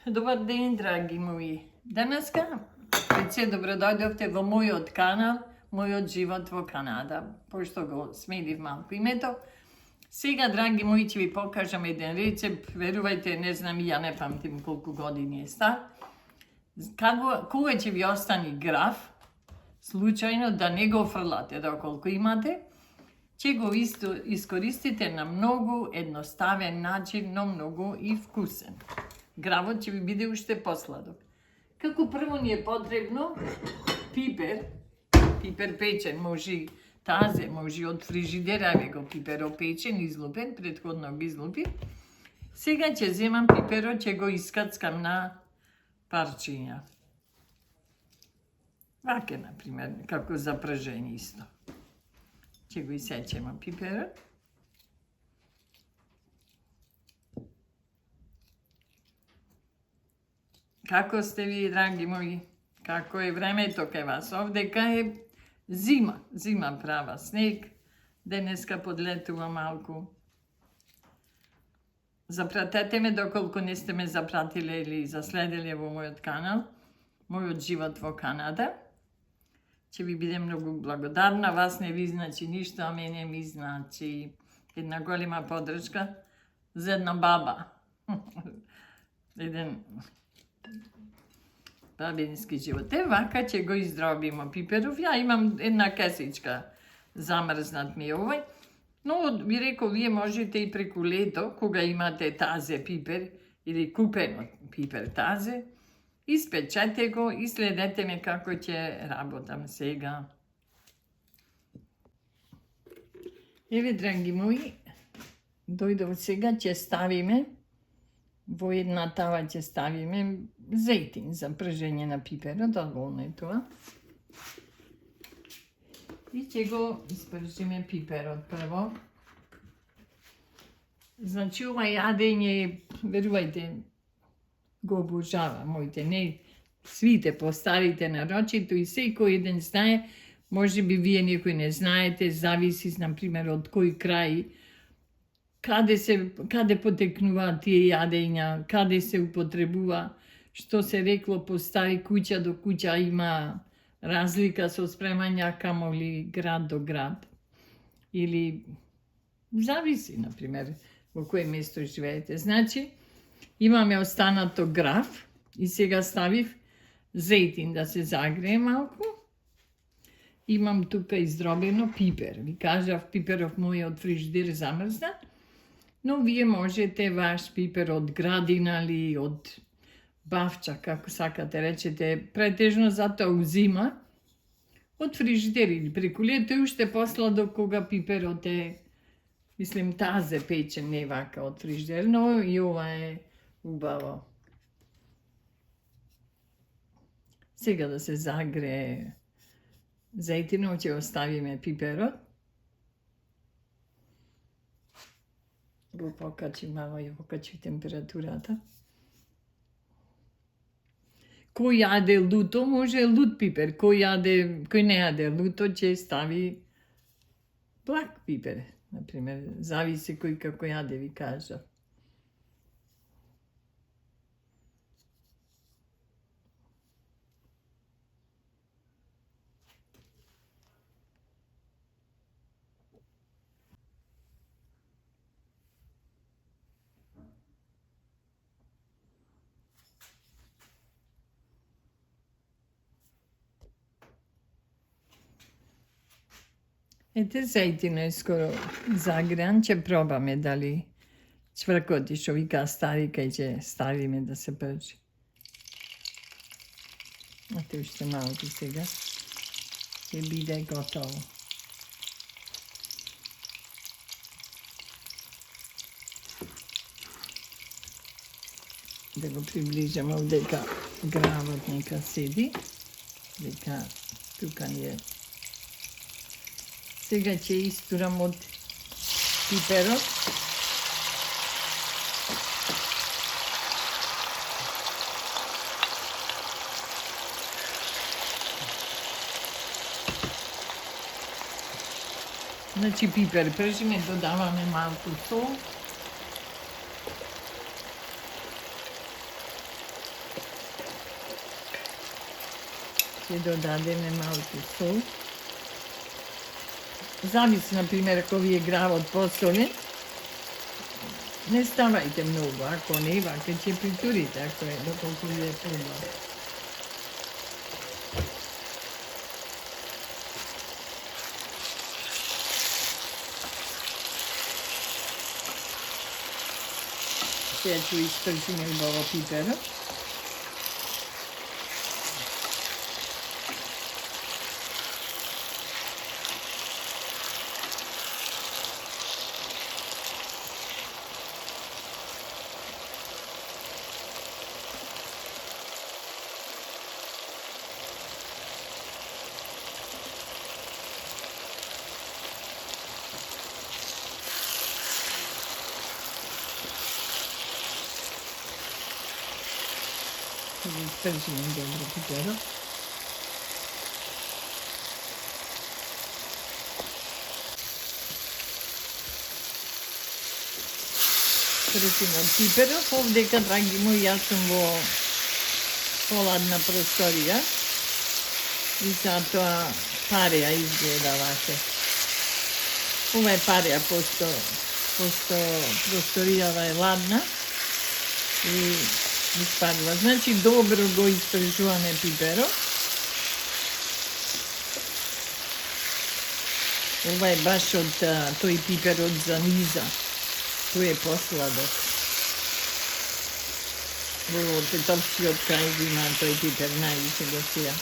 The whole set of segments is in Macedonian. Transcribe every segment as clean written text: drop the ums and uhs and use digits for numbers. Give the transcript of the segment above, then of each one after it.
Добар ден, драги мои. Денеска се добродојдовте во мојот канал, мојот живот во Канада, пошто го сменив малку името. Сега, драги мои, ќе ви покажам еден рецепт. Верувајте, не знам и ја не памтим колку години е стар. Кога ќе ви остани граф, случајно да не го фрлате доколку имате, ќе го искористите на многу едноставен начин, но многу и вкусен. Гравот ќе ви биде уште посладок. Како прво ни е потребно пипер печен, може тазе, може од фрижидера, го пиперот печен, излупен, претходно го излупи. Сега ќе земам пиперот, ќе го искацкам на парчиња. Ваке, например, како за пржење исто. Ќе го исечеме пиперот. Како сте ви, драги мои? Како е времето кај вас? Овдека е зима права, снег. Денеска подлетува малку. Запратете ме доколку не сте ме запратиле или заследиле во мојот канал, мојот живот во Канада. Ќе ви бидем многу благодарна. Вас не ви значи ништо, а мене ми значи една голема подршка за една баба. Еден бабински живот. Вака ќе го издробимо пиперов. Ја имам една кесичка замрзнат ми овој. Но ви рекол, вие можете и преку лето, кога имате тазе пипер или купено пипер тазе, испечете го и следете ме како ќе работам сега. Еве, драги мои, дојдов сега, ќе ставиме во една тава, ќе ставиме зејтин за пржење на пиперот, доволно е тоа. И ќе го испржиме пиперот прво. Значи, ова јадење, верувајте, го обожава моите, не свите постарите нарочито и секој еден знае, може би вие некој не знаете, зависи, например, од кој крај, каде потекнуваат тие јадења, каде се употребува, што се рекло по стари куќа до куќа има разлика со спремања, камоли град до град. Или зависи, например, во кое место живеете. Значи, имаме останато граф и сега ставив зејтин да се загрее малку. Имам тука издробено пипер. Ви кажав, пиперов мој од фрижидер замрзнат, но вие можете ваш пипер од градина или од бавча, како сакате речете, претежно затоа узима од фрижидер или преку лето и уште посладок кога пиперот е, мислим, тазе печен, не вака од фрижидер, но и ова е убаво. Сега да се загрее зејтинот, ќе оставиме пиперот. Го покачи мало, ја покачи температурата. Кој јаде луто, може лут пипер. Кој не јаде луто, ќе стави блак пипер. Например, зависи кој како јаде, ви кажа. Ете, зејтинот е скоро загреан, ќе пробаме дали цвркоти, што вика старика, и ќе ставиме да се пржи. Ете, уште малку сега ќе биде готово. Да го приближаме овдека гравот нека седи, дека тука е. Сега ќе истурам од пиперот. Значи пипер пржиме, додаваме малку сол. Ќе додадеме малку сол. Зависи, например, ако ви е гравот посолен, не ставајте многу, ако не, вака ќе притурите, ако е доколку ви е прибав. Сега ќе испрчиме убаво пиперот. Испрчиме добро пиперот. Пресинат пиперот, овдека, драги мои, јас сум во поладна просторија и затоа пареја изгледа вака. Ова е пареја, посто просторијава е ладна и испарува. Значи, добро го испржуваме пиперот. Ова е баш од тој пиперот за низа. Тој е посладок. Во петовскиот крај го има тој пипер, највише го сија.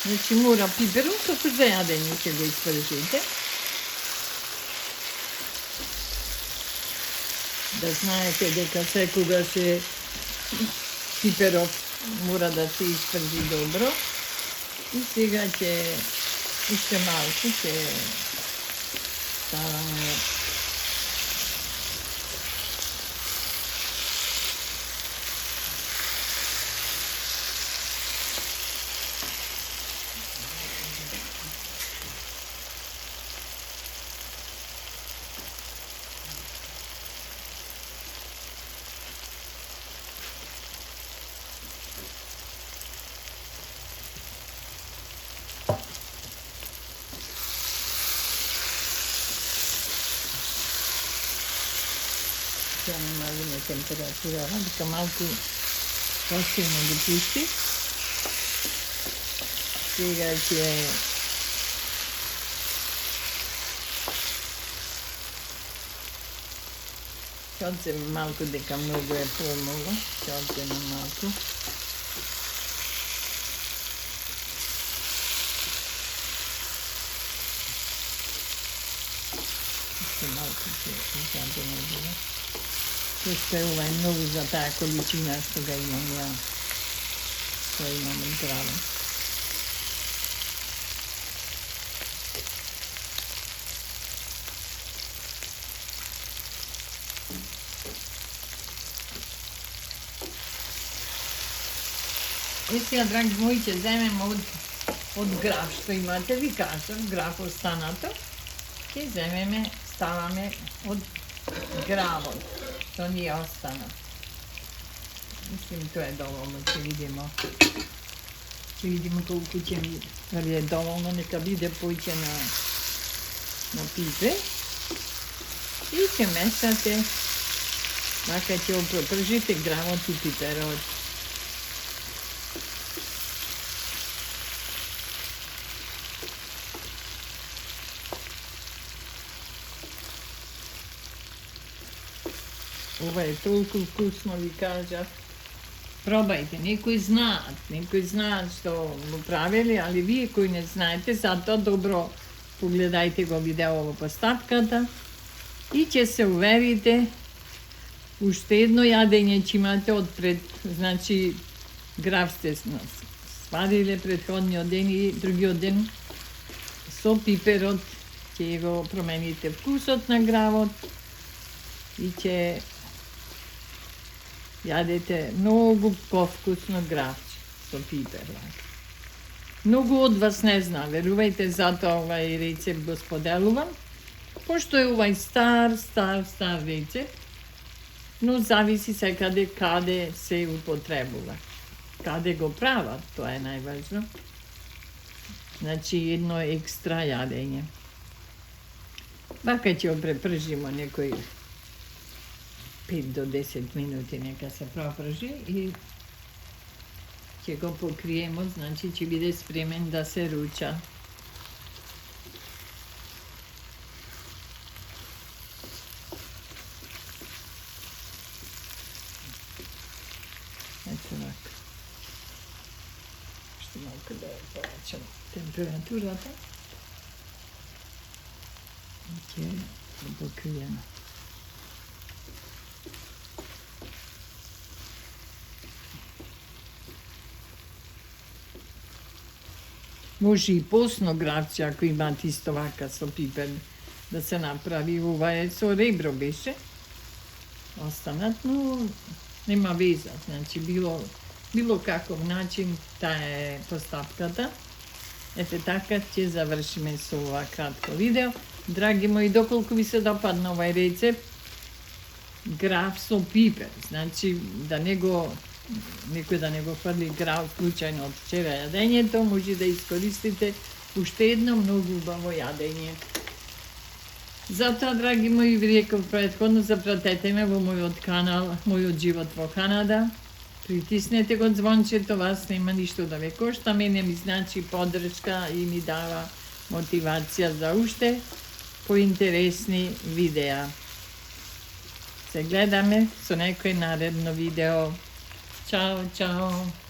Значи мора пиперот како за јадење ќе го испржите. Да знаете дека секогаш пиперот мора да се испржи добро. И сега ќе уште малку ќе ставаме ќе намалиме температурава, дека малку посилно го пусти. Сега ќе одземе малку, дека многу е помало, ќе одземе малку. Малку ќе изадеме. Уште ова е многу за таа количина што ga имам ја. Што имам грава. И сега, драги мои, ќе земем од граф што имате, ви кажам, граф останато. Ќе земеме, ставаме од гравот што ни остана. Мислим, тоа е доволно, ќе видимо. Ќе видимо колку ќе ми е доволно, нека биде поќе на пипе. И ќе месате, вака ќе опржите гравот и пиперот. Ова е толку вкусно, ви кажав. Пробајте, некои знаат што го правеле, али вие кои не знаете, затоа добро погледајте го видео во поставката и ќе се уверите уште едно јадење ќе имате одпред, значи граф сте свариле претходниот ден и другиот ден со пиперот ќе го промените вкусот на гравот и ќе јадете многу повкусно гравче со пипер. Многу од вас не знае, верувајте, затоа овај рецепт го споделувам, пошто е овај стар рецепт, но зависи секаде каде се употребува. Каде го прават, тоа е најважно. Значи, едно екстра јадење. Вака ќе го препржимо некои 5 до 10 минути, нека се пропржи и ќе го покриемо, значи ќе биде спремен да се руча. Ето вака. Што малку да повеќам температурата. И ќе го покриемо. Може и посно гравче, ако имате исто вака со пипер, да се направи. Ова е со ребро беше останат, но нема веза. Значи, било каков начин, таа е постапката. Ете така ќе завршиме со ова кратко видео. Драги мои, доколку ви се допадна овај рецепт, грав со пипер, значи некој да не го фрли грав случајно од вчера јадењето, може да искористите уште едно многу убаво јадење. Затоа, драги мои, ви реков претходно, запратете ме во мојот канал, Мојот живот во Канада. Притиснете го звончето, вас нема ништо да ве кошта, мене ми значи поддршка и ми дава мотивација за уште поинтересни видеа. Се гледаме со некој наредно видео. Чао, чао!